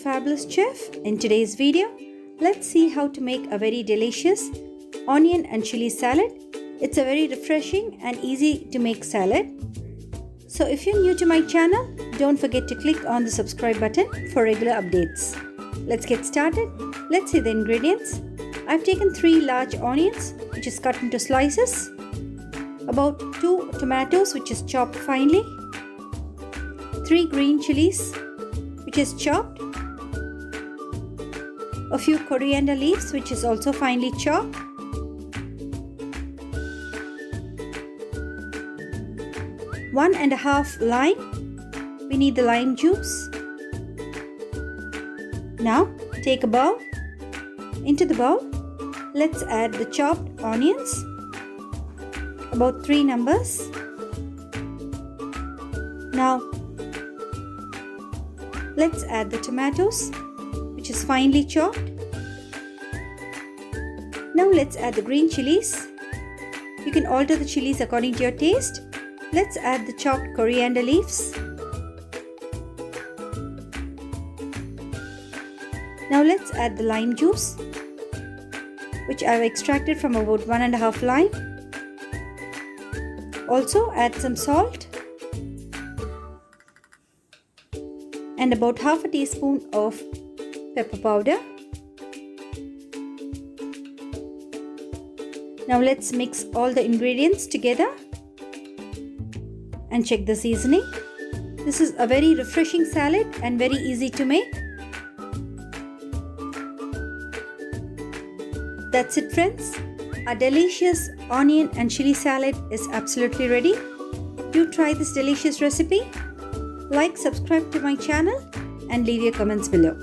Fabulous Chef. In today's video, let's see how to make a very delicious onion and chili salad. It's a very refreshing and easy to make salad. So if you're new to my channel, don't forget to click on the subscribe button for regular updates. Let's get started. Let's see the ingredients. I've taken 3 large onions, which is cut into slices, about 2 tomatoes, which is chopped finely, 3 green chilies, which is chopped, a few coriander leaves, which is also finely chopped, one and a half lime. We need the lime juice. Now take a bowl. Into the bowl, let's add the chopped onions, about 3 numbers. Now let's add the tomatoes, which is finely chopped. Now let's add the green chilies. You can alter the chilies according to your taste. Let's add the chopped coriander leaves. Now let's add the lime juice, which I've extracted from about 1.5 lime. Also add some salt and about half a teaspoon of pepper powder. Now let's mix all the ingredients together and check the seasoning. This is a very refreshing salad and very easy to make. That's it, friends. Our delicious onion and chili salad is absolutely ready. Do try this delicious recipe. Like, subscribe to my channel and leave your comments below.